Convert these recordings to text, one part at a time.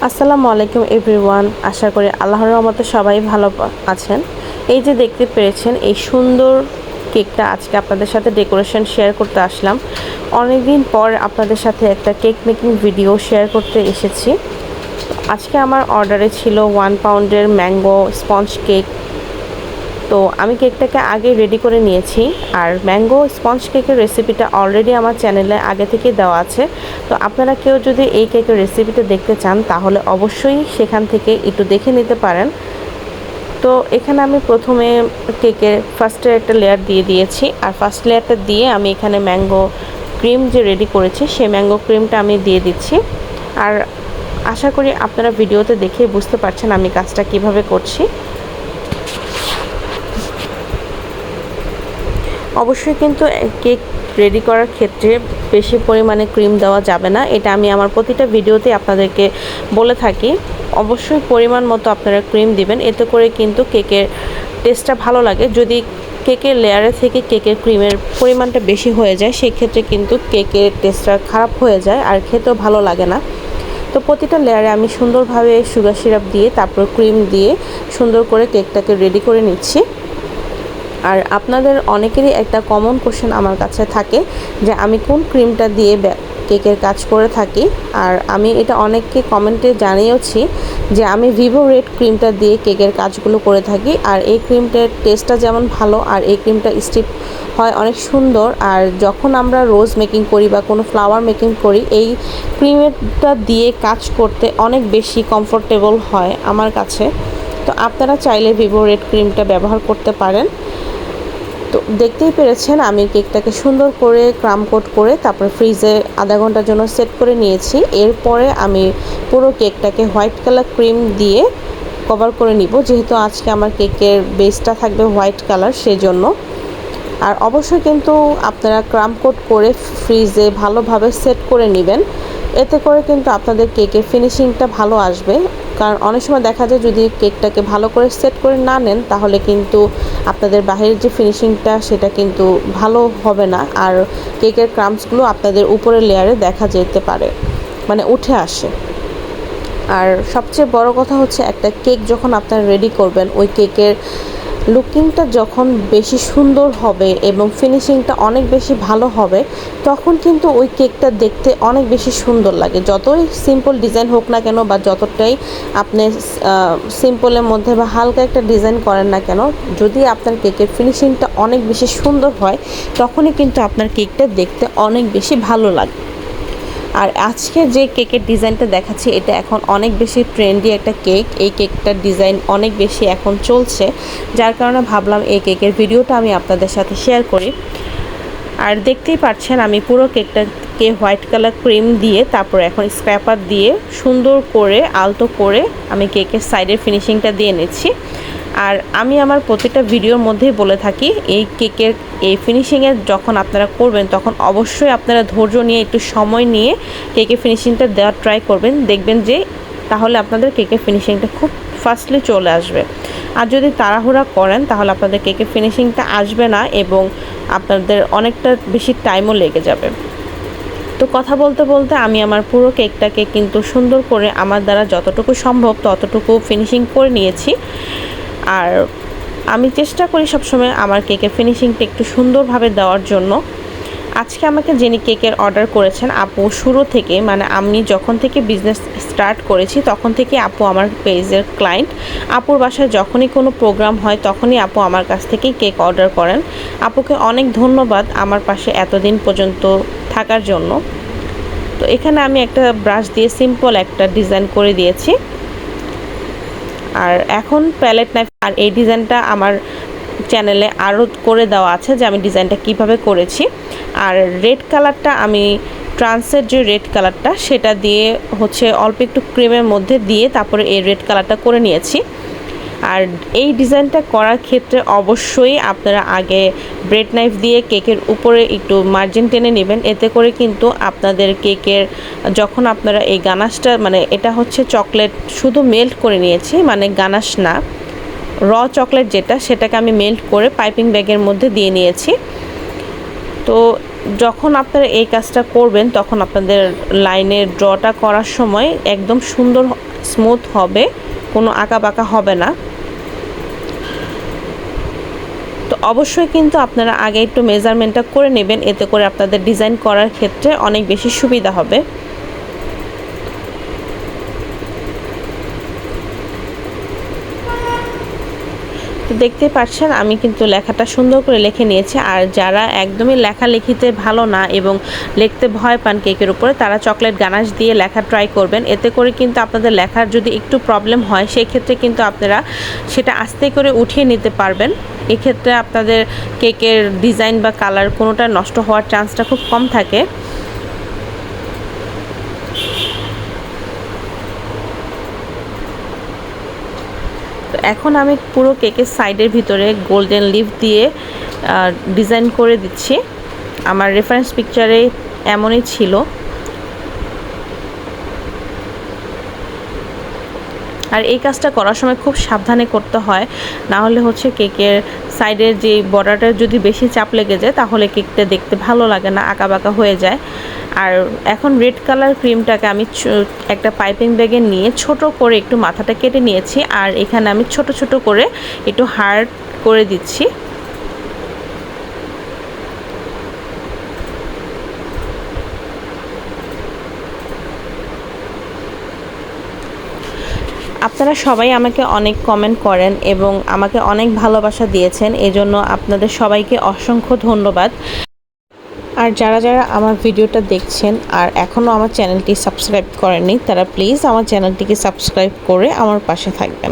আসসালামু আলাইকুম এভরিওয়ান। আশা করি আল্লাহর রহমতে সবাই ভালো আছেন। এই যে দেখতে পেরেছেন এই সুন্দর কেকটা আজকে আপনাদের সাথে ডেকোরেশন শেয়ার করতে আসলাম। অনেকদিন পর আপনাদের সাথে একটা কেক মেকিং ভিডিও শেয়ার করতে এসেছি। আজকে আমার অর্ডারে ছিল 1 পাউন্ডের ম্যাঙ্গো স্পঞ্জ কেক। তো আমি কেকটাকে আগে রেডি করে নিয়েছি, আর ম্যাঙ্গো স্পঞ্জ কেকের রেসিপিটা অলরেডি আমার চ্যানেলে আগে থেকে দেওয়া আছে। তো আপনারা কেউ যদি এই কেকের রেসিপিটা দেখতে চান তাহলে অবশ্যই সেখান থেকে একটু দেখে নিতে পারেন। তো এখানে আমি প্রথমে কেকের ফার্স্টে একটা লেয়ার দিয়ে দিয়েছি, আর ফার্স্ট লেয়ারটা দিয়ে আমি এখানে ম্যাঙ্গো ক্রিম যে রেডি করেছি সেই ম্যাঙ্গো ক্রিমটা আমি দিয়ে দিচ্ছি। আর আশা করি আপনারা ভিডিওতে দেখেই বুঝতে পারছেন আমি কাজটা কিভাবে করছি। অবশ্যই কিন্তু কেক রেডি করার ক্ষেত্রে বেশি পরিমাণে ক্রিম দেওয়া যাবে না, এটা আমি আমার প্রতিটা ভিডিওতে আপনাদেরকে বলে থাকি। অবশ্যই পরিমাণ মতো আপনারা ক্রিম দিবেন, এতে করে কিন্তু কেকের টেস্টটা ভালো লাগে। যদি কেকের লেয়ারে থেকে কেকের ক্রিমের পরিমাণটা বেশি হয়ে যায় সেক্ষেত্রে কিন্তু কেকের টেস্টটা খারাপ হয়ে যায় আর খেতেও ভালো লাগে না। তো প্রতিটা লেয়ারে আমি সুন্দরভাবে সুগার সিরাপ দিয়ে তারপর ক্রিম দিয়ে সুন্দর করে কেকটাকে রেডি করে নিচ্ছি। আর আপনাদের অনেকেরই একটা কমন কোশ্চেন আমার কাছে থাকে যে আমি কোন ক্রিমটা দিয়ে কেকের কাজ করে থাকি। আর আমি এটা অনেককে কমেন্টে জানিয়েছি যে আমি ভিভো রেড ক্রিমটা দিয়ে কেকের কাজগুলো করে থাকি। আর এই ক্রিমটার টেস্টটা যেমন ভালো, আর এই ক্রিমটা স্টিপ হয় অনেক সুন্দর। আর যখন আমরা রোজ মেকিং করি বা কোনো ফ্লাওয়ার মেকিং করি এই ক্রিমটা দিয়ে কাজ করতে অনেক বেশি কমফোর্টেবল হয় আমার কাছে। তো আপনারা চাইলে ভিভো রেড ক্রিমটা ব্যবহার করতে পারেন। তো দেখতেই পেরেছেন আমি কেকটাকে সুন্দর করে ক্রাম কোট করে তারপর ফ্রিজে আধা ঘন্টার জন্য সেট করে নিয়েছি। এরপরে আমি পুরো কেকটাকে হোয়াইট কালার ক্রিম দিয়ে কভার করে নিব, যেহেতু আজকে আমার কেকের বেসটা থাকবে হোয়াইট কালার সেজন্য। আর অবশ্যই কিন্তু আপনারা ক্রাম কোট করে ফ্রিজে ভালোভাবে সেট করে নেবেন, এতে করে কিন্তু আপনাদের কেকের ফিনিশিংটা ভালো আসবে। কারণ অনেক সময় দেখা যায় যদি কেকটাকে ভালো করে সেট করে না নেন তাহলে কিন্তু আপনাদের বাহিরের যে ফিনিশিংটা সেটা কিন্তু ভালো হবে না, আর কেকের ক্রাম্পসগুলো আপনাদের উপরের লেয়ারে দেখা যেতে পারে, মানে উঠে আসে। আর সবচেয়ে বড় কথা হচ্ছে একটা কেক যখন আপনারা রেডি করবেন ওই কেকের লুকিংটা যখন বেশি সুন্দর হবে এবং ফিনিশিংটা অনেক বেশি ভালো হবে তখন কিন্তু ওই কেকটা দেখতে অনেক বেশি সুন্দর লাগে। যতই সিম্পল ডিজাইন হোক না কেন বা যতটাই আপনি সিম্পলের মধ্যে বা হালকা একটা ডিজাইন করেন না কেন, যদি আপনার কেকের ফিনিশিংটা অনেক বেশি সুন্দর হয় তখনই কিন্তু আপনার কেকটা দেখতে অনেক বেশি ভালো লাগে। আর আজকে যে কেকের ডিজাইনটা দেখাচ্ছি এটা এখন অনেক বেশি ট্রেন্ডি একটা কেক। এই কেকটার ডিজাইন অনেক বেশি এখন চলছে, যার কারণে ভাবলাম এই কেকের ভিডিওটা আমি আপনাদের সাথে শেয়ার করি। আর দেখতেই পাচ্ছেন আমি পুরো কেকটাকে হোয়াইট কালার ক্রিম দিয়ে তারপর এখন স্ক্র্যাপার দিয়ে সুন্দর করে আলতো করে আমি কেকের সাইডের ফিনিশিংটা দিয়ে নিচ্ছি। আর আমি আমার প্রতিটা ভিডিওর মধ্যেই বলে থাকি এই কেকের এই ফিনিশিংয়ের যখন আপনারা করবেন তখন অবশ্যই আপনারা ধৈর্য নিয়ে একটু সময় নিয়ে কেকের ফিনিশিংটা দেওয়ার ট্রাই করবেন, দেখবেন যে তাহলে আপনাদের কেকের ফিনিশিংটা খুব ফাস্টলি চলে আসবে। আর যদি তাড়াহুড়া করেন তাহলে আপনাদের কেকের ফিনিশিংটা আসবে না এবং আপনাদের অনেকটা বেশি টাইমও লেগে যাবে। তো কথা বলতে বলতে আমি আমার পুরো কেকটাকে কিন্তু সুন্দর করে আমার দ্বারা যতটুকু সম্ভব ততটুকু ফিনিশিং করে নিয়েছি। আর আমি চেষ্টা করি সবসময় আমার কেকের ফিনিশিংটা একটু সুন্দরভাবে দেওয়ার জন্য। আজকে আমাকে যিনি কেকের অর্ডার করেছেন আপু শুরু থেকে, মানে আমি যখন থেকে বিজনেস স্টার্ট করেছি তখন থেকে আপু আমার পেজের ক্লায়েন্ট। আপুর বাসায় যখনই কোনো প্রোগ্রাম হয় তখনই আপু আমার কাছ থেকেই কেক অর্ডার করেন। আপুকে অনেক ধন্যবাদ আমার পাশে এতদিন পর্যন্ত থাকার জন্য। তো এখানে আমি একটা ব্রাশ দিয়ে সিম্পল একটা ডিজাইন করে দিয়েছি। আর এখন প্যালেট নাইফ, আর এই ডিজাইনটা আমার চ্যানেলে আরও করে দেওয়া আছে যে আমি ডিজাইনটা কিভাবে করেছি। আর রেড কালারটা আমি ট্রান্সের যে রেড কালারটা সেটা দিয়ে হচ্ছে অল্প একটু ক্রিমের মধ্যে দিয়ে তারপরে এই রেড কালারটা করে নিয়েছি। আর এই ডিজাইনটা করার ক্ষেত্রে অবশ্যই আপনারা আগে ব্রেড নাইফ দিয়ে কেকের উপরে একটু মার্জিন টেনে নেবেন, এতে করে কিন্তু আপনাদের কেকের যখন আপনারা এই গানাশটা, মানে এটা হচ্ছে চকলেট শুধু মেল্ট করে নিয়েছি, মানে গানাশ না, র চকলেট যেটা সেটাকে আমি মেল্ট করে পাইপিং ব্যাগের মধ্যে দিয়ে নিয়েছি। তো যখন আপনারা এই কাজটা করবেন তখন আপনাদের লাইনের ড্রটা করার সময় একদম সুন্দর স্মুথ হবে, কোনো আঁকাবাঁকা হবে না। তো অবশ্যই কিন্তু আপনারা আগে একটু মেজারমেন্টটা করে নেবেন, এতে করে আপনাদের ডিজাইন করার ক্ষেত্রে অনেক বেশি সুবিধা হবে। তো দেখতে পাচ্ছেন আমি কিন্তু লেখাটা সুন্দর করে লিখে নিয়েছি। আর যারা একদমই লেখালেখিতে ভালো না এবং লিখতে ভয় পান কেকের উপরে, তারা চকলেট গানাশ দিয়ে লেখা ট্রাই করবেন। এতে করে কিন্তু আপনাদের লেখার যদি একটু প্রবলেম হয় সেই ক্ষেত্রে কিন্তু আপনারা সেটা আস্তে করে উঠিয়ে নিতে পারবেন। এক্ষেত্রে আপনাদের কেকের ডিজাইন বা কালার কোনোটা নষ্ট হওয়ার চান্সটা খুব কম থাকে। এখন আমি পুরো কেকের সাইডের ভিতরে গোল্ডেন লিফ দিয়ে ডিজাইন করে দিচ্ছি। আমার রেফারেন্স পিকচারে এমনই ছিল। আর এই কাজটা করার সময় খুব সাবধানে করতে হয়, না হলে হচ্ছে কেকের সাইডের যে বর্ডারটা যদি বেশি চাপ লেগে যায় তাহলে কেকটা দেখতে ভালো লাগে না, আঁকাবাঁকা হয়ে যায়। আর এখন রেড কালার ক্রিমটাকে আমি একটা পাইপিং ব্যাগে নিয়ে ছোট করে একটু মাথাটা কেটে নিয়েছি। আর এখানে আমি ছোট ছোট করে একটু হার্ড করে দিচ্ছি। আপনারা সবাই আমাকে অনেক কমেন্ট করেন এবং আমাকে অনেক ভালোবাসা দিয়েছেন, এজন্য আপনাদের সবাইকে অসংখ্য ধন্যবাদ। আর যারা যারা আমার ভিডিওটা দেখছেন আর এখনও আমার চ্যানেলটি সাবস্ক্রাইব করেননি, তারা প্লিজ আমার চ্যানেলটিকে সাবস্ক্রাইব করে আমার পাশে থাকবেন।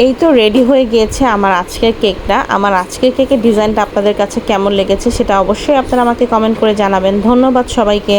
এই তো রেডি হয়ে গিয়েছে আমার আজকের কেকটা। আমার আজকের কেকের ডিজাইনটা আপনাদের কাছে কেমন লেগেছে সেটা অবশ্যই আপনারা আমাকে কমেন্ট করে জানাবেন। ধন্যবাদ সবাইকে।